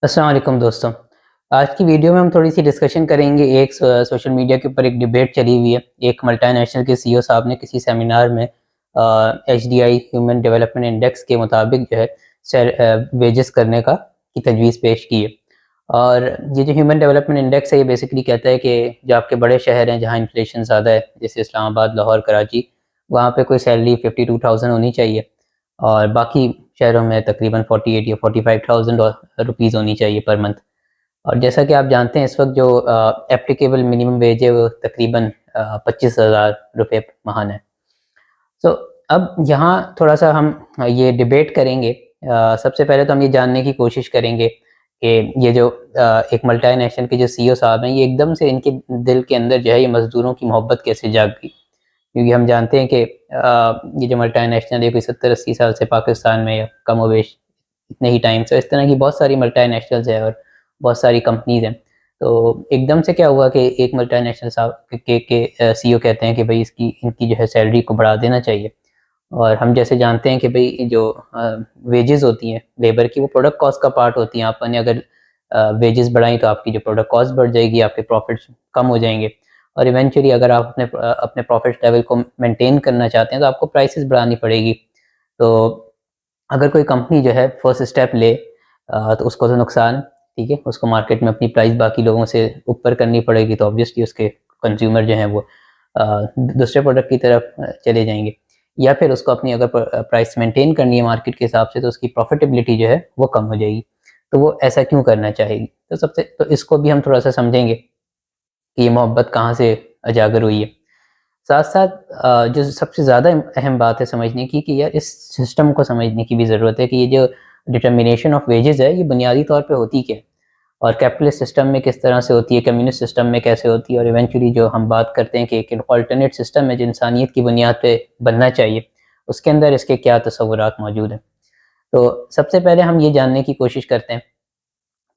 अस्सलाम वालेकुम दोस्तों। आज की वीडियो में हम थोड़ी-सी डिस्कशन करेंगे। एक सोशल मीडिया के ऊपर एक डिबेट चली हुई है। एक मल्टीनेशनल के सीईओ साहब ने किसी सेमिनार में एचडीआई ह्यूमन डेवलपमेंट इंडेक्स के मुताबिक जो है वेजेस करने का की तजवीज़ पेश की है। और ये जो ह्यूमन डेवलपमेंट इंडेक्स है ये बेसिकली कहता है कि जो आपके बड़े शहर हैं जहाँ इन्फ्लेशन ज़्यादा है, जैसे इस्लामाबाद, लाहौर, कराची, वहाँ पे कोई सैलरी 52,000 होनी चाहिए और बाकी शहरों में तकरीबन 48 या 45,000 रुपीज़ होनी चाहिए पर मंथ। और जैसा कि आप जानते हैं इस वक्त जो एप्लीकेबल मिनिमम वेज है वो तकरीबन 25,000 रुपये महान है। तो अब यहाँ थोड़ा सा हम ये डिबेट करेंगे। सबसे पहले तो हम ये जानने की कोशिश करेंगे कि ये जो एक मल्टीनेशनल के जो सीईओ साहब हैं ये एकदम से इनके दिल के अंदर जो है ये मजदूरों की मोहब्बत कैसे जाग गई। क्योंकि हम जानते हैं कि ये जो मल्टीनेशनल है कोई 70-80 साल से पाकिस्तान में या कम ओ बेश इतने ही टाइम से इस तरह की बहुत सारी मल्टीनेशनल्स है और बहुत सारी कंपनीज़ हैं। तो एकदम से क्या हुआ कि एक मल्टीनेशनल साहब के सीईओ कहते हैं कि भई इसकी इनकी जो है सैलरी को बढ़ा देना चाहिए। और हम जैसे जानते हैं कि भई जो वेजेस होती हैं लेबर की वो प्रोडक्ट कॉस्ट का पार्ट होती हैं। आपने अगर वेजेस बढ़ाई तो आपकी जो प्रोडक्ट कॉस्ट बढ़ जाएगी, आपके प्रॉफिट्स कम हो जाएँगे और इवेंचुअली अगर आप अपने प्रॉफिट लेवल को मेंटेन करना चाहते हैं तो आपको प्राइसेस बढ़ानी पड़ेगी। तो अगर कोई कंपनी जो है फर्स्ट स्टेप ले तो उसको तो नुकसान, ठीक है? उसको मार्केट में अपनी प्राइस बाकी लोगों से ऊपर करनी पड़ेगी तो ऑब्वियसली उसके कंज्यूमर जो हैं वो दूसरे प्रोडक्ट की तरफ चले जाएँगे। या फिर उसको अपनी अगर प्राइस मेंटेन करनी है मार्केट के हिसाब से तो उसकी प्रॉफिटेबिलिटी जो है वो कम हो जाएगी। तो वो ऐसा क्यों करना चाहेगी? तो इसको भी हम थोड़ा-सा समझेंगे कि ये मोहब्बत कहाँ से उजागर हुई है। साथ-साथ जो सबसे ज़्यादा अहम बात है समझने की कि यार इस सिस्टम को समझने की भी ज़रूरत है कि ये जो डिटर्मिनेशन ऑफ वेजेस है ये बुनियादी तौर पे होती क्या है? और कैपिटलिस्ट सिस्टम में किस तरह से होती है, कम्युनिस्ट सिस्टम में कैसे होती है और इवेंचुअली जो हम बात करते हैं कि एक अल्टरनेट सिस्टम है जो इंसानियत की बुनियाद पे बनना चाहिए, उसके अंदर इसके क्या तसव्वुरात मौजूद हैं। तो सबसे पहले हम ये जानने की कोशिश करते हैं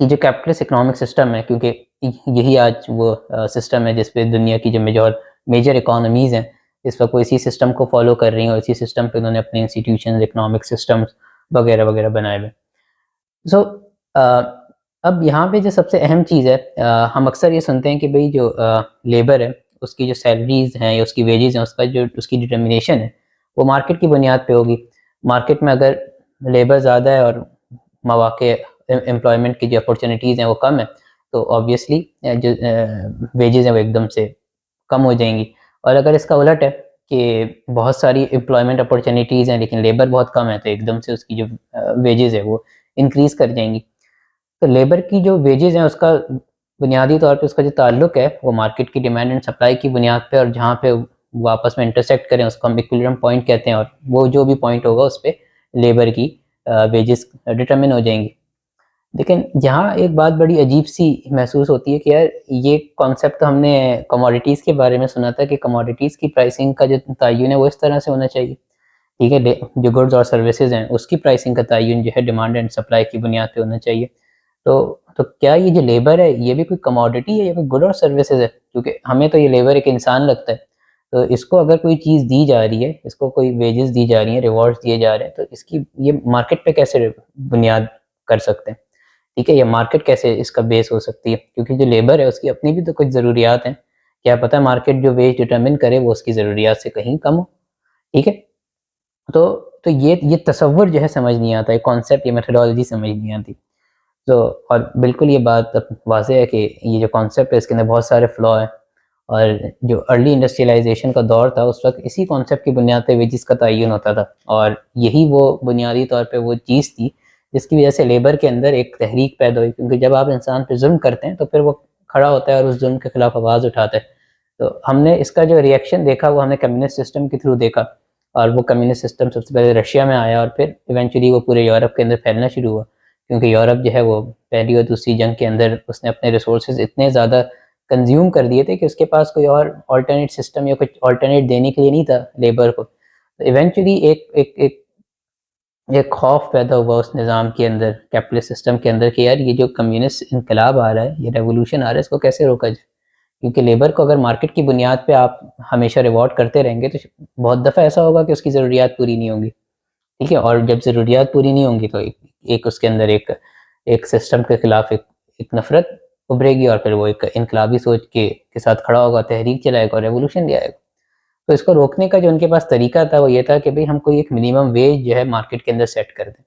कि जो कैपिटलिस्ट इकोनॉमिक सिस्टम है क्योंकि यही आज वो सिस्टम है जिस पे दुनिया की जो मेजर इकोनॉमीज़ हैं इस वक्त वो इसी सिस्टम को फॉलो कर रही हैं और इसी सिस्टम पे उन्होंने अपने इंस्टीट्यूशन इकोनॉमिक सिस्टम्स वगैरह वगैरह बनाए हुए। सो अब यहाँ पे जो सबसे अहम चीज़ है हम अक्सर ये सुनते हैं कि भाई जो लेबर है उसकी जो सैलरीज हैं या उसकी वेजेस हैं उसका जो उसकी डिटर्मिनेशन है वो मार्केट की बुनियाद पे होगी। मार्केट में अगर लेबर ज़्यादा है और मौके एम्प्लॉयमेंट की जो अपॉर्चुनिटीज़ हैं वो कम है तो ऑब्वियसली जो वेजेस हैं वो एकदम से कम हो जाएँगी। और अगर इसका उलट है कि बहुत सारी एम्प्लॉयमेंट अपॉर्चुनिटीज़ हैं लेकिन लेबर बहुत कम है तो एकदम से उसकी जो वेजेस है वो इंक्रीज़ कर जाएँगी। तो लेबर की जो वेजेस हैं उसका बुनियादी तौर पे उसका जो ताल्लुक है वो मार्केट की डिमांड एंड सप्लाई की बुनियाद पे और जहाँ पे वो आपस में इंटरसेक्ट करें उसको हम इक्विलिब्रियम पॉइंट कहते हैं और वो जो भी पॉइंट होगा उस पे लेबर की वेजेस डिटरमिन हो जाएँगी। लेकिन यहाँ एक बात बड़ी अजीब-सी महसूस होती है कि यार ये कॉन्सेप्ट तो हमने कमोडिटीज़ के बारे में सुना था कि कमोडिटीज़ की प्राइसिंग का जो तय्युन है वो इस तरह से होना चाहिए। ठीक है, जो गुड्स और सर्विसेज़ हैं उसकी प्राइसिंग का तय्युन जो है डिमांड एंड सप्लाई की बुनियाद पे होना चाहिए। तो क्या ये जो लेबर है ये भी कोई कमोडिटी है या कोई गुड और सर्विसेज़ है? क्योंकि हमें तो ये लेबर एक इंसान लगता है। तो इसको अगर कोई चीज़ दी जा रही है, इसको कोई वेजेस दी जा रही हैं, रिवॉर्ड्स दिए जा रहे हैं, तो इसकी ये मार्केट पे कैसे बुनियाद कर सकते हैं? ठीक है, या मार्केट कैसे इसका बेस हो सकती है? क्योंकि जो लेबर है उसकी अपनी भी तो कुछ ज़रूरियात हैं। क्या पता मार्केट जो वेज डिटरमिन करे वो उसकी ज़रूरियात से कहीं कम हो, ठीक है? तो ये तसव्वुर जो है समझ नहीं आता, ये कॉन्सेप्ट, ये मेथोडोलॉजी समझ नहीं आती। तो और बिल्कुल ये बात अब वाज़ेह है कि ये जो कॉन्सेप्ट है इसके अंदर बहुत सारे फ्लॉ हैं और जो अर्ली इंडस्ट्रियलाइज़ेशन का दौर था उस वक़्त इसी कॉन्सेप्ट की बुनियाद पे वेजेस का तय्युन होता था और यही वो बुनियादी तौर पे वो चीज़ थी जिसकी वज़ह से लेबर के अंदर एक तहरीक पैदा हुई क्योंकि जब आप इंसान पे ज़ुल्म करते हैं तो फिर वो खड़ा होता है और उस ज़ुल्म के खिलाफ आवाज़ उठाता है। तो हमने इसका जो रिएक्शन देखा वो हमने कम्युनिस्ट सिस्टम के थ्रू देखा और वो कम्युनिस्ट सिस्टम सबसे पहले रशिया में आया और फिर इवेंचुअली वो पूरे यूरोप के अंदर फैलना शुरू हुआ क्योंकि यूरोप जो है वो पहली और दूसरी जंग के अंदर उसने अपने रिसोर्सेज इतने ज़्यादा कंज्यूम कर दिए थे कि उसके पास कोई और अल्टरनेट सिस्टम या कुछ अल्टरनेट देने के लिए नहीं था लेबर को। तो इवेंचुअली एक खौफ पैदा हुआ उस निज़ाम के अंदर, कैपिटलिस्ट सिस्टम के अंदर कि यार ये जो कम्युनिस्ट इनकलाब आ रहा है, ये रेवोल्यूशन आ रहा है, इसको कैसे रोका जाए? क्योंकि लेबर को अगर मार्केट की बुनियाद पे आप हमेशा रिवॉर्ड करते रहेंगे तो बहुत दफ़ा ऐसा होगा कि उसकी ज़रूरियात पूरी नहीं होंगी, ठीक है? और जब ज़रूरियात पूरी नहीं होंगी तो एक एक उसके अंदर एक एक सिस्टम के खिलाफ एक नफरत उभरेगी और फिर वो एक इनकलाबी सोच के साथ खड़ा होगा, तहरीक चलाएगा और रेवोल्यूशन ले आएगा। तो इसको रोकने का जो उनके पास तरीका था वो ये था कि भाई हम कोई एक मिनिमम वेज जो है मार्केट के अंदर सेट कर दें,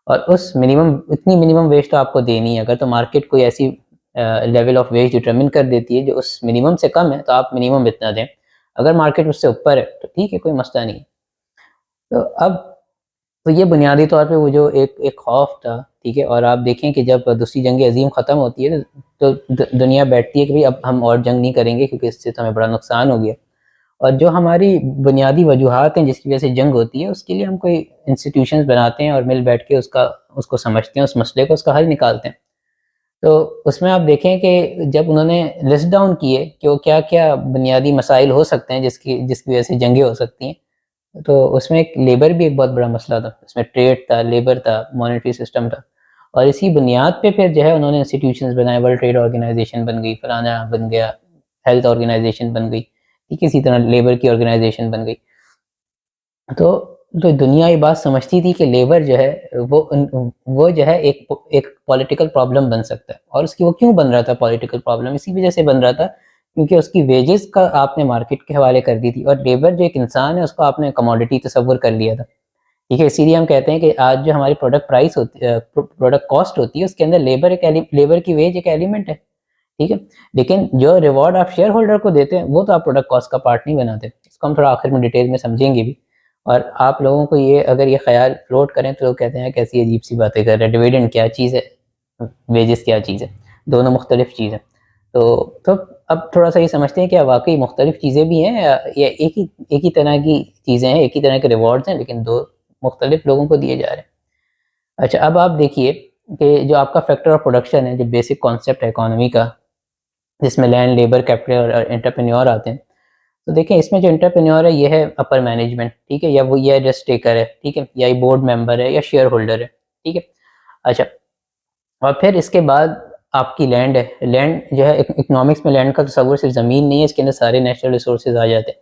और उस मिनिमम वेज तो आपको देनी है। अगर तो मार्केट कोई ऐसी लेवल ऑफ वेज डिटरमिन कर देती है जो उस मिनिमम से कम है, तो आप मिनिमम इतना दें। अगर मार्केट उससे ऊपर है तो ठीक है, कोई मसला नहीं। तो अब तो ये बुनियादी तौर पे वो जो एक एक खौफ था, ठीक है। और आप देखें कि जब दूसरी जंग अजीम ख़त्म होती है तो दुनिया बैठती है कि भाई अब हम और जंग नहीं करेंगे क्योंकि इससे तो हमें बड़ा नुकसान हो गया। और जो हमारी बुनियादी वजूहात हैं जिसकी वजह से जंग होती है, उसके लिए हम कोई इंस्टीट्यूशंस बनाते हैं और मिल बैठ के उसको समझते हैं, उस मसले को, उसका हल निकालते हैं। तो उसमें आप देखें कि जब उन्होंने लिस्ट डाउन किए कि वो क्या क्या बुनियादी मसाइल हो सकते हैं जिसकी वजह से जंगें हो सकती हैं, तो उसमें एक लेबर भी एक बहुत बड़ा मसला था। उसमें ट्रेड था, लेबर था, मॉनेटरी सिस्टम था। और इसी बुनियाद पे फिर जो है उन्होंने इंस्टीट्यूशंस बनाए, वर्ल्ड ट्रेड ऑर्गेनाइजेशन बन गई, फलाना बन गया, हेल्थ ऑर्गेनाइजेशन बन गई, ठीक इसी तरह लेबर की ऑर्गेनाइजेशन बन गई। तो दुनिया ये बात समझती थी कि लेबर जो है वो जो है एक पॉलिटिकल प्रॉब्लम बन सकता है। और उसकी वो क्यों बन रहा था पॉलिटिकल प्रॉब्लम? इसी वजह से बन रहा था क्योंकि उसकी वेजेस का आपने मार्केट के हवाले कर दी थी, और लेबर जो एक इंसान है उसको आपने कमोडिटी तस्वुर कर लिया था, ठीक है। इसीलिए हम कहते हैं कि आज जो हमारी प्रोडक्ट प्राइस होती है, प्रोडक्ट कॉस्ट होती है, उसके अंदर लेबर की वेज एक एलिमेंट है, ठीक है। लेकिन जो रिवॉर्ड आप शेयर होल्डर को देते हैं वो तो आप प्रोडक्ट कॉस्ट का पार्ट नहीं बनाते। इसको हम थोड़ा आखिर में डिटेल में समझेंगे भी। और आप लोगों को ये अगर ये ख्याल फ्लोट करें तो लोग कहते हैं कैसी अजीब सी बातें कर रहे हैं, डिविडेंड क्या चीज़ है, वेजेस क्या चीज़ है, दोनों मुख्तलिफ चीज़ है। तो अब थोड़ा सा ये समझते हैं कि वाकई मुख्तलिफ चीज़ें भी हैं, या एक ही तरह की चीज़ें हैं, एक ही तरह के रिवॉर्ड्स हैं, लेकिन दो मुख्तलिफ लोगों को दिए जा रहे हैं। अच्छा, अब आप देखिए कि जो आपका फैक्टर ऑफ प्रोडक्शन है, जो बेसिक कॉन्सेप्ट है इकोनॉमी का, जिसमें लैंड, लेबर, कैपिटल और एंटरप्रेन्योर आते हैं। तो देखें इसमें जो एंटरप्रेन्योर है ये है अपर मैनेजमेंट, ठीक है, या वो ये जस्ट टेकर है, ठीक है, या ये बोर्ड मेंबर है या शेयर होल्डर है, ठीक है। अच्छा, और फिर इसके बाद आपकी लैंड है। लैंड जो है इकोनॉमिक्स में लैंड का तस्वुर सिर्फ ज़मीन नहीं है, इसके अंदर सारे नेचुरल रिसोर्सेज आ जाते हैं।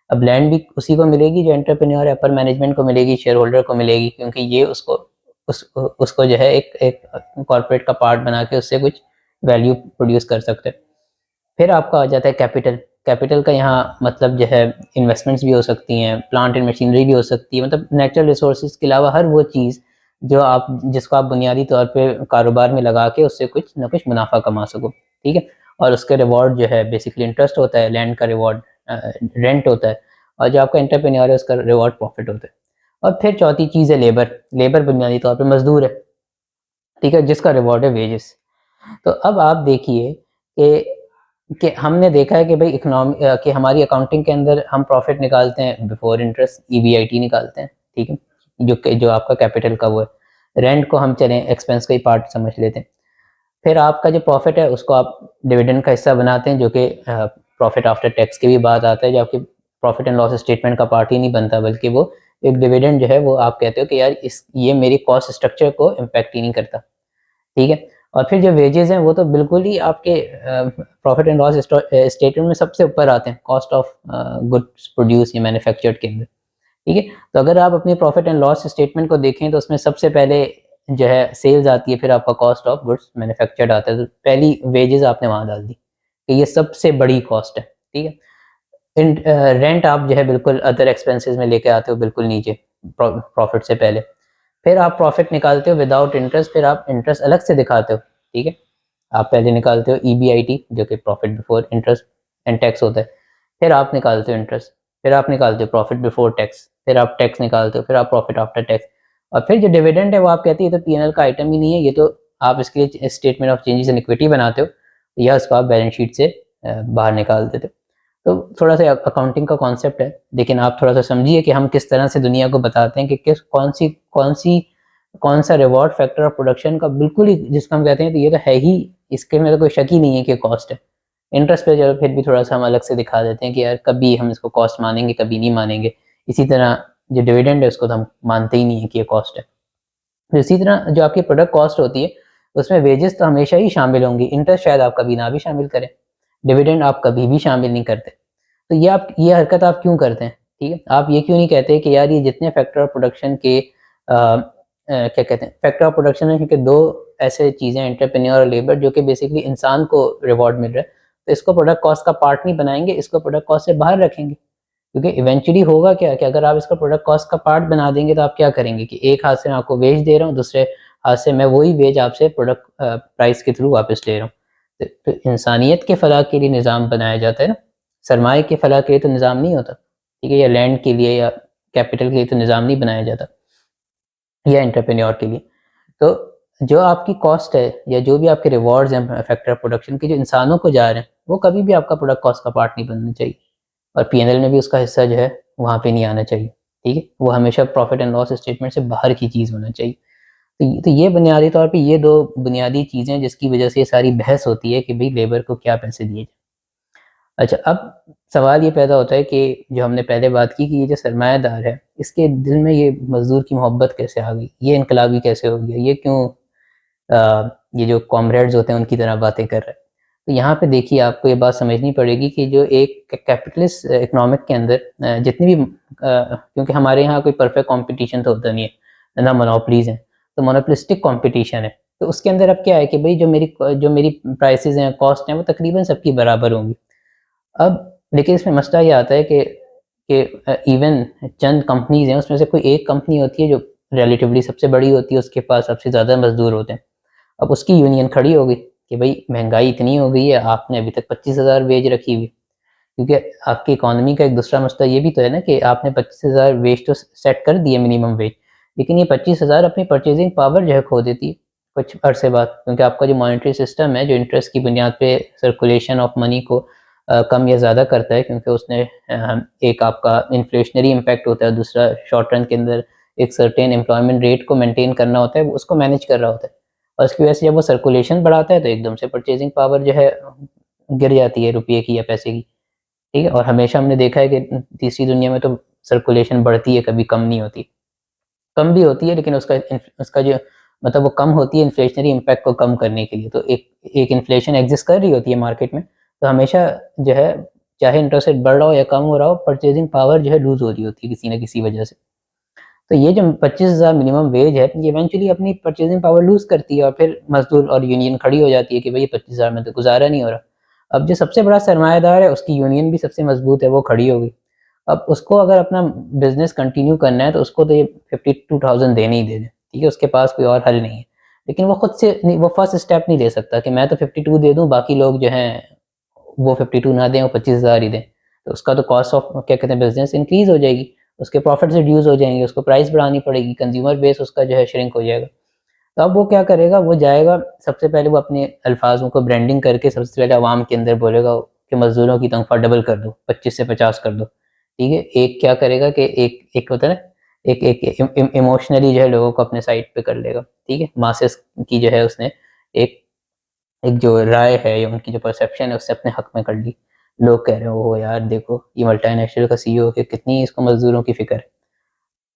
अब लैंड भी उसी को मिलेगी जो एंटरप्रेन्योर है, अपर मैनेजमेंट को मिलेगी, शेयर होल्डर को मिलेगी, क्योंकि ये उसको जो है एक कॉर्पोरेट का पार्ट बना के उससे कुछ वैल्यू प्रोड्यूस कर सकते हैं। फिर आपका आ जाता है कैपिटल। कैपिटल का यहाँ मतलब जो है इन्वेस्टमेंट्स भी हो सकती हैं, प्लांट एंड मशीनरी भी हो सकती है, मतलब नेचुरल रिसोर्सेज के अलावा हर वो चीज़ जिसको आप बुनियादी तौर पे कारोबार में लगा के उससे कुछ ना कुछ मुनाफा कमा सको, ठीक है। और उसके रिवॉर्ड जो है बेसिकली इंटरेस्ट होता है, लैंड का रिवॉर्ड रेंट होता है, और जो आपका एंटरप्रेन्योर है उसका रिवॉर्ड प्रॉफिट होता है। और फिर चौथी चीज़ है लेबर। लेबर बुनियादी तौर पे मजदूर है, ठीक है, जिसका रिवॉर्ड है वेजेस। तो अब आप देखिए कि हमने देखा है कि भाई कि हमारी अकाउंटिंग के अंदर हम प्रॉफिट निकालते हैं बिफोर इंटरेस्ट, ईबीआईटी निकालते हैं, ठीक है, जो आपका कैपिटल का वो है। रेंट को हम चलें एक्सपेंस का ही पार्ट समझ लेते हैं। फिर आपका जो प्रॉफिट है उसको आप डिविडेंड का हिस्सा बनाते हैं, जो कि प्रॉफिट आफ्टर टैक्स के भी बाद आता है, जो आपके प्रॉफिट एंड लॉस स्टेटमेंट का पार्ट ही नहीं बनता, बल्कि वो एक डिविडेंड जो है वो आप कहते हो कि यार ये मेरी कॉस्ट स्ट्रक्चर को इम्पैक्ट ही नहीं करता, ठीक है। और फिर जो वेजेस हैं वो तो बिल्कुल ही आपके प्रॉफिट एंड लॉस स्टेटमेंट में सबसे ऊपर आते हैं, कॉस्ट ऑफ गुड्स प्रोड्यूस या मैन्युफैक्चर्ड के अंदर, ठीक है। तो अगर आप अपनी प्रॉफिट एंड लॉस स्टेटमेंट को देखें तो उसमें सबसे पहले जो है सेल्स आती है, फिर आपका कॉस्ट ऑफ गुड्स मैन्युफैक्चर्ड आता है। तो पहली वेजेस आपने वहाँ डाल दी कि ये सबसे बड़ी कॉस्ट है, ठीक है। रेंट आप जो है बिल्कुल अदर एक्सपेंसेस में लेके आते हो बिल्कुल नीचे प्रॉफिट से पहले। फिर आप प्रॉफिट निकालते हो विदाउट इंटरेस्ट, फिर आप इंटरेस्ट अलग से दिखाते हो, ठीक है। आप पहले निकालते हो ईबीआईटी जो कि profit before interest and tax होता है, फिर आप निकालते हो इंटरेस्ट, फिर आप निकालते हो प्रॉफिट बिफोर टैक्स, फिर आप टैक्स निकालते हो, फिर आप प्रॉफिट आफ्टर टैक्स। और फिर जो डिविडेंड है वो आप कहते हैं ये तो पीएनएल का आइटम ही नहीं है, ये तो आप इसके लिए statement of changes in equity बनाते हो, या उसको आप बैलेंस शीट से बाहर निकाल देते हो। तो थोड़ा सा अकाउंटिंग का कॉन्सेप्ट है, लेकिन आप थोड़ा सा समझिए कि हम किस तरह से दुनिया को बताते हैं कि कौन सा रिवॉर्ड फैक्टर ऑफ प्रोडक्शन का बिल्कुल ही जिसको हम कहते हैं तो ये तो है ही, इसके में तो कोई शक ही नहीं है कि कॉस्ट है। इंटरेस्ट पे चलो फिर भी थोड़ा सा हम अलग से दिखा देते हैं कि यार कभी हम इसको कॉस्ट मानेंगे, कभी नहीं मानेंगे। इसी तरह जो डिविडेंड है उसको तो हम मानते ही नहीं है कि ये कॉस्ट है। तो इसी तरह जो आपकी प्रोडक्ट कॉस्ट होती है उसमें वेजेस तो हमेशा ही शामिल होंगी, इंटरेस्ट शायद आप कभी ना भी शामिल करें, डिविडेंड आप कभी भी शामिल नहीं करते। तो ये हरकत आप क्यों करते हैं, ठीक है। आप ये क्यों नहीं कहते कि यार ये जितने फैक्टर ऑफ प्रोडक्शन के क्या कहते हैं फैक्टर ऑफ प्रोडक्शन में, क्योंकि दो ऐसे चीज़ें एंटरप्रेन्योर और लेबर जो कि बेसिकली इंसान को रिवॉर्ड मिल रहा है, तो इसको प्रोडक्ट कॉस्ट का पार्ट नहीं बनाएंगे, इसको प्रोडक्ट कॉस्ट से बाहर रखेंगे। क्योंकि इवेंचुअली होगा क्या कि अगर आप इसको प्रोडक्ट कॉस्ट का पार्ट बना देंगे तो आप क्या करेंगे कि एक हाथ से मैं आपको वेज दे रहा हूँ, दूसरे हाथ से मैं वही वेज आपसे प्रोडक्ट प्राइस के थ्रू वापस ले रहा हूँ। तो इंसानियत के फलाह के लिए निज़ाम बनाया जाता है ना, सरमाए के फलाह के लिए तो निज़ाम नहीं होता, ठीक है, या लैंड के लिए या कैपिटल के लिए तो निज़ाम नहीं बनाया जाता, या एंटरप्रेन्योर के लिए। तो जो आपकी कॉस्ट है या जो भी आपके रिवॉर्ड्स हैं फैक्टर ऑफ प्रोडक्शन के जो इंसानों को जा रहे हैं, वो कभी भी आपका प्रोडक्ट कॉस्ट का पार्ट नहीं बनना चाहिए, और पीएनएल में भी उसका हिस्सा जो है वहाँ पे नहीं आना चाहिए, ठीक है, वो हमेशा प्रॉफिट एंड लॉस स्टेटमेंट से बाहर की चीज़ होना चाहिए। तो ये बुनियादी तौर पे ये दो बुनियादी चीज़ें हैं जिसकी वजह से ये सारी बहस होती है कि भाई लेबर को क्या पैसे दिए जाए। अच्छा, अब सवाल ये पैदा होता है कि जो हमने पहले बात की कि ये जो सरमायादार है इसके दिल में ये मजदूर की मोहब्बत कैसे आ गई, ये इनकलाबी कैसे हो गया, ये क्यों ये जो कॉमरेड्स होते हैं उनकी तरह बातें कर रहे हैं। तो यहाँ पे देखिए आपको ये बात समझनी पड़ेगी कि जो एक कैपिटलिस्ट इकोनॉमिक के अंदर जितनी भी क्योंकि हमारे यहाँ कोई परफेक्ट कंपटीशन तो होता नहीं है ना, मोनोपलीज हैं, तो मोनोपलिस्टिक कंपटीशन है। तो उसके अंदर अब क्या है कि भाई जो मेरी प्राइसेस हैं, कॉस्ट हैं, वो तकरीबन सबकी बराबर होंगी। अब लेकिन इसमें मसला ये आता है कि इवन चंद कंपनीज हैं उसमें से कोई एक कंपनी होती है जो रिलेटिवली सबसे बड़ी होती है, उसके पास सबसे ज़्यादा मजदूर होते हैं। अब उसकी यूनियन खड़ी हो गई कि भाई महंगाई इतनी हो गई है, आपने अभी तक 25,000 वेज रखी हुई, क्योंकि आपकी इकोनॉमी का एक दूसरा मसला ये भी तो है ना कि आपने 25,000 वेज तो सेट कर दिए मिनिमम वेज, लेकिन ये 25,000 अपनी परचेजिंग पावर जो है खो देती है कुछ अरसे बाद, क्योंकि आपका जो मॉनेटरी सिस्टम है जो इंटरेस्ट की बुनियाद पे सर्कुलेशन ऑफ मनी को कम या ज़्यादा करता है, क्योंकि उसने एक आपका इन्फ्लेशनरी इम्पैक्ट होता है, दूसरा शॉर्ट रन के अंदर एक सर्टेन एम्प्लॉयमेंट रेट को मेंटेन करना होता है, वो उसको मैनेज कर रहा होता है, और उसकी वजह से जब वो सर्कुलेशन बढ़ाता है तो एकदम से परचेजिंग पावर जो है गिर जाती है रुपये की या पैसे की, ठीक है। और हमेशा हमने देखा है कि तीसरी दुनिया में तो सर्कुलेशन बढ़ती है, कभी कम नहीं होती, कम भी होती है लेकिन उसका जो मतलब वो कम होती है इन्फ्लेशनरी इम्पैक्ट को कम करने के लिए। तो एक इन्फ्लेशन एग्जिस्ट कर रही होती है मार्केट में, तो हमेशा जो है चाहे इंटरेस्ट रेट बढ़ रहा हो या कम हो रहा हो, परचेजिंग पावर जो है लूज हो रही होती है किसी न किसी वजह से। तो ये जो 25,000 मिनिमम वेज है ये इवेंचुअली अपनी परचेजिंग पावर लूज करती है, और फिर मजदूर और यूनियन खड़ी हो जाती है कि भाई 25,000 में तो गुजारा नहीं हो रहा। अब जो सबसे बड़ा सरमायादार है उसकी यूनियन भी सबसे मजबूत है, वो खड़ी हो गई। अब उसको अगर अपना बिजनेस कंटिन्यू करना है तो उसको तो ये 52,000 देने ही देने, ठीक है, उसके पास कोई और हल नहीं है। लेकिन वो खुद से नहीं, वो फर्स्ट स्टेप नहीं ले सकता कि मैं तो 52 दे दूं, बाकी लोग जो हैं वो 52 ना दें, वो 25,000 ही दें। तो उसका तो कॉस्ट ऑफ क्या कहते हैं बिजनेस इंक्रीज हो जाएगी, उसके प्रॉफिट्स रिड्यूस हो जाएंगे, उसको प्राइस बढ़ानी पड़ेगी, कंज्यूमर बेस उसका जो है श्रिंक हो जाएगा। तो अब वो क्या करेगा, वो जाएगा सबसे पहले वो अपने अल्फाजों को ब्रांडिंग करके सबसे पहले आवाम के अंदर बोलेगा कि मजदूरों की तनख्वाह डबल कर दो, 25 से 50 कर दो, ठीक है। एक क्या करेगा कि एक एक होता है ना, एक एक इमोशनली जो है लोगों को अपने साइड पे कर लेगा, ठीक है, मासेस की जो है उसने एक एक जो राय है या उनकी जो परसेप्शन है उससे अपने हक में कर ली। लोग कह रहे हो "ओह यार देखो ये मल्टीनेशनल का सीईओ है, कितनी इसको मजदूरों की फिक्र है"।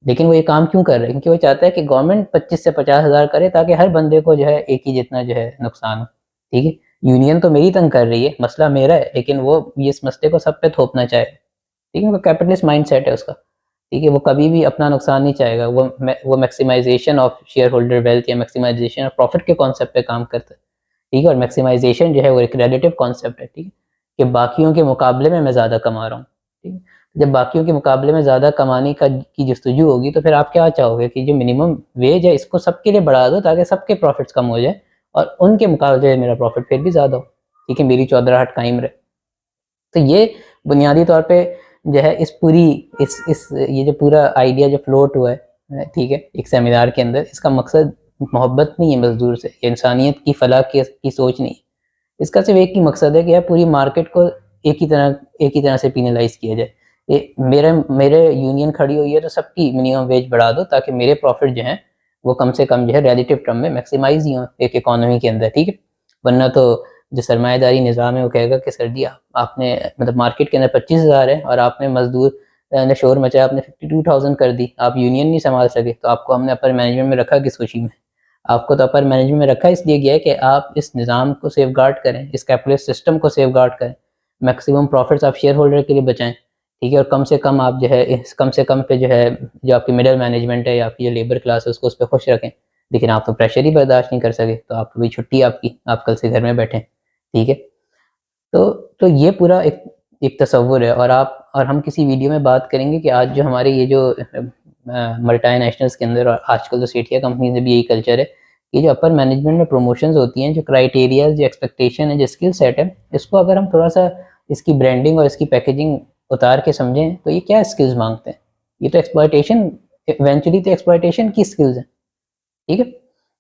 लेकिन वो ये काम क्यों कर रहे हैं, क्योंकि वो चाहता है कि गवर्नमेंट 25 से 50,000 करे ताकि हर बंदे को जो है एक ही जितना जो है नुकसान हो, ठीक है। यूनियन तो मेरी तंग कर रही है, मसला मेरा है, लेकिन वो ये इस मसले को सब पे थोपना चाहे, ठीक है, वो कैपिटलिस्ट माइंडसेट है उसका, ठीक है, वो कभी भी अपना नुकसान नहीं चाहेगा, वो maximisation of share holder wealth या मैक्सिमाइजेशन ऑफ प्रॉफिट के कॉन्सेप्ट पे काम करता है, ठीक है। और मैक्सिमाइजेशन जो है वो एक रिलेटिव कॉन्सेप्ट है, ठीक है, कि बाकियों के मुकाबले में मैं ज़्यादा कमा रहा हूँ, ठीक है। जब बाकियों के मुकाबले में ज़्यादा कमाने का की जस्तजू होगी तो फिर आप क्या चाहोगे कि जो मिनिमम वेज है इसको सबके लिए बढ़ा दो ताकि सबके प्रॉफिट्स कम हो जाए और उनके मुकाबले मेरा प्रॉफिट फिर भी ज़्यादा हो, ठीक है, मेरी चौधराहट कायम रहे। तो ये बुनियादी तौर पे जो है इस पूरी इस ये जो पूरा आइडिया जो फ्लोट हुआ है, ठीक है, एक सेमिनार के अंदर, इसका मकसद मोहब्बत नहीं है मजदूर से, इंसानियत की फलाह की सोच नहीं है। इसका सिर्फ एक ही मकसद है कि यार पूरी मार्केट को एक ही तरह से पीनलाइज किया जाए। मेरे मेरे यूनियन खड़ी हुई है तो सबकी मिनिमम वेज बढ़ा दो ताकि मेरे प्रॉफिट जो हैं वो कम से कम जो है रिलेटिव टर्म में मैक्सिमाइज ही हो एक इकोनॉमी के अंदर, ठीक है। वरना तो जो सरमायादारी निज़ाम है वो कहेगा कि सर जी आपने मतलब मार्केट के अंदर 25,000 है और आपने मजदूर ने शोर मचाया, आपने 52,000 कर दी, आप यूनियन नहीं संभाल सके, तो आपको हमने अपर मैनेजमेंट में रखा किस खुशी में। आपको तो अपर मैनेजमेंट में रखा इसलिए गया है कि आप इस निज़ाम को सेफगार्ड करें, इस कैपिटलिस्ट सिस्टम को सेफगार्ड करें, मैक्सिमम प्रॉफिट्स आप शेयर होल्डर के लिए बचाएं, ठीक है, और कम से कम आप जो है कम से कम पे जो है जो आपकी मिडिल मैनेजमेंट है या आपकी जो लेबर क्लास है उसको उस पर खुश रखें। लेकिन आप तो प्रेशर ही बर्दाश्त नहीं कर सके, तो आप भी छुट्टी आपकी, आप कल से घर में बैठें। ठीक है, तो ये पूरा एक तस्वुर है। और हम किसी वीडियो में बात करेंगे कि आज जो हमारे ये जो मल्टीनेशनल्स के अंदर और आजकल तो सेठिया कंपनीज में भी यही कल्चर है कि जो अपर मैनेजमेंट में प्रमोशंस होती हैं, जो क्राइटेरिया, जो एक्सपेक्टेशन है, जो स्किल सेट है, इसको अगर हम थोड़ा सा इसकी ब्रांडिंग और इसकी पैकेजिंग उतार के समझें तो ये क्या स्किल्स मांगते हैं। ये तो एक्सप्लॉयटेशन, इवेंचुअली तो एक्सप्लॉयटेशन की स्किल्स हैं। ठीक है,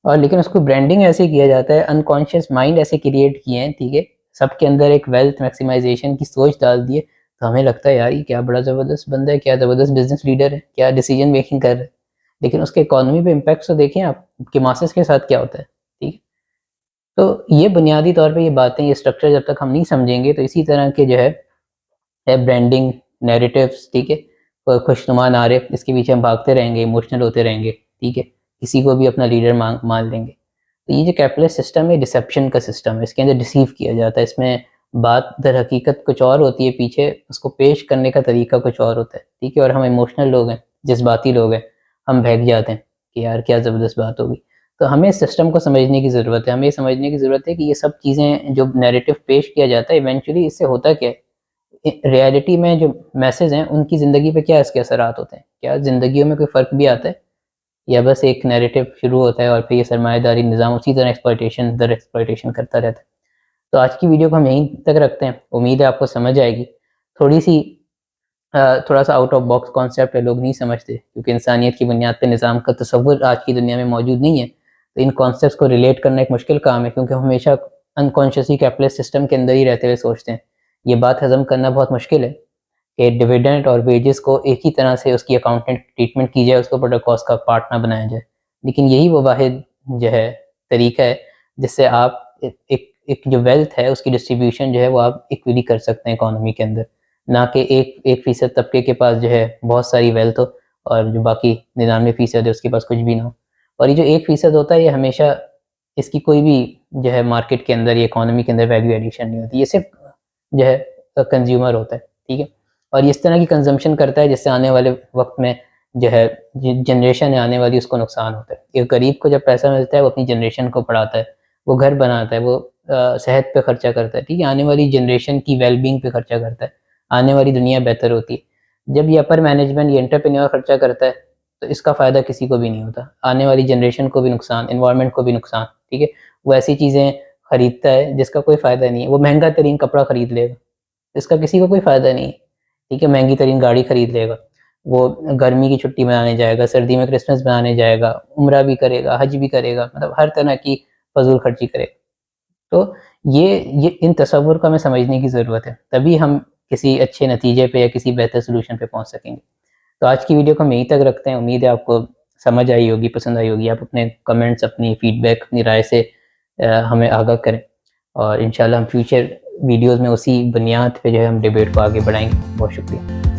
और लेकिन उसको ब्रांडिंग ऐसे किया जाता है, अनकॉन्शियस माइंड ऐसे क्रिएट किए हैं। ठीक है, सबके अंदर एक वेल्थ मैक्सिमाइजेशन की सोच डाल दी है, तो हमें लगता है यार ये क्या बड़ा ज़बरदस्त बंदा है, क्या ज़बरदस्त बिजनेस लीडर है, क्या डिसीजन मेकिंग कर रहा है। लेकिन उसके इकोनॉमी पे इम्पैक्ट तो देखें आप कि मासेस के साथ क्या होता है। ठीक है, तो ये बुनियादी तौर पे ये बातें, ये स्ट्रक्चर जब तक हम नहीं समझेंगे तो इसी तरह के जो है ब्रांडिंग नैरेटिव्स, ठीक है, खुशनुमा नारे, इसके पीछे हम भागते रहेंगे, इमोशनल होते रहेंगे। ठीक है, किसी को भी अपना लीडर मान लेंगे। तो ये जो कैपिटलिस्ट सिस्टम है, डिसेप्शन का सिस्टम है, इसके अंदर डिसीव किया जाता है। इसमें बात दर हकीकत कुछ और होती है, पीछे उसको पेश करने का तरीका कुछ और होता है। ठीक है, और हम इमोशनल लोग हैं, जज्बाती लोग हैं, हम बहक जाते हैं कि यार क्या ज़बरदस्त बात होगी। तो हमें इस सिस्टम को समझने की ज़रूरत है, हमें ये समझने की ज़रूरत है कि ये सब चीज़ें जो नैरेटिव पेश किया जाता है, इवेंचुअली इससे होता क्या है, रियलिटी में जो मैसेज हैं उनकी ज़िंदगी पे क्या इसके असरात होते हैं, क्या ज़िंदगियों में कोई फ़र्क भी आता है, या बस एक नैरेटिव शुरू होता है और फिर ये सरमायादारी निज़ाम उसी तरह एक्सप्लॉयटेशन दर एक्सप्लॉयटेशन करता रहता है। तो आज की वीडियो को हम यहीं तक रखते हैं, उम्मीद है आपको समझ आएगी। थोड़ी सी थोड़ा सा आउट ऑफ बॉक्स कॉन्सेप्ट है, लोग नहीं समझते क्योंकि इंसानियत की बुनियाद पे निज़ाम का तसव्वुर आज की दुनिया में मौजूद नहीं है। तो इन कॉन्सेप्ट्स को रिलेट करना एक मुश्किल काम है, क्योंकि हम हमेशा अनकॉन्शियसली कैपिटलिस्ट सिस्टम के अंदर ही रहते हुए सोचते हैं। ये बात हज़म करना बहुत मुश्किल है कि डिविडेंड और वेजेस को एक ही तरह से उसकी अकाउंटेंट ट्रीटमेंट की जाए, उसको प्रोडक्ट कॉस्ट का पार्ट ना बनाया जाए। लेकिन यही वो वाहिद जो है तरीका है जिससे आप एक जो वेल्थ है उसकी डिस्ट्रीब्यूशन जो है वो आप इक्वली कर सकते हैं इकोनॉमी के अंदर, ना कि एक फ़ीसद तबके के पास जो है बहुत सारी वेल्थ हो और जो बाकी 99% है उसके पास कुछ भी ना हो। और ये जो 1% होता है, ये हमेशा इसकी कोई भी जो है मार्केट के अंदर या इकोनॉमी के अंदर वैल्यू एडिशन नहीं होती, ये सिर्फ जो है कंज्यूमर होता है। ठीक है, और इस तरह की कंजम्पशन करता है जिससे आने वाले वक्त में जो है जनरेशन है आने वाली उसको नुकसान होता है। एक गरीब को जब पैसा मिलता है वो अपनी जनरेशन को पढ़ाता है, वो घर बनाता है, वो सेहत पे खर्चा करता है। ठीक है, आने वाली जनरेशन की वेलबींग पे खर्चा करता है, आने वाली दुनिया बेहतर होती है। जब ये अपर मैनेजमेंट, ये एंटरप्रेन्योर खर्चा करता है तो इसका फ़ायदा किसी को भी नहीं होता, आने वाली जनरेशन को भी नुकसान, एनवायरनमेंट को भी नुकसान। ठीक है, वो ऐसी चीज़ें खरीदता है जिसका कोई फ़ायदा नहीं है, वो महंगा तरीन कपड़ा खरीद लेगा, इसका किसी को कोई फ़ायदा नहीं है। ठीक है, महंगी तरीन गाड़ी खरीद लेगा, वो गर्मी की छुट्टी मनाने जाएगा, सर्दी में क्रिसमस मनाने जाएगा, उम्रा भी करेगा, हज भी करेगा, मतलब हर तरह की फजूल खर्ची करेगा। तो ये इन तसव्वुर को हमें समझने की ज़रूरत है, तभी हम किसी अच्छे नतीजे पे या किसी बेहतर सॉल्यूशन पे पहुँच सकेंगे। तो आज की वीडियो को हम यहीं तक रखते हैं, उम्मीद है आपको समझ आई होगी, पसंद आई होगी। आप अपने कमेंट्स, अपनी फीडबैक, अपनी राय से हमें आगाह करें और इंशाल्लाह हम फ्यूचर वीडियोज़ में उसी बुनियाद पे जो है हम डिबेट को आगे बढ़ाएँगे। बहुत शुक्रिया।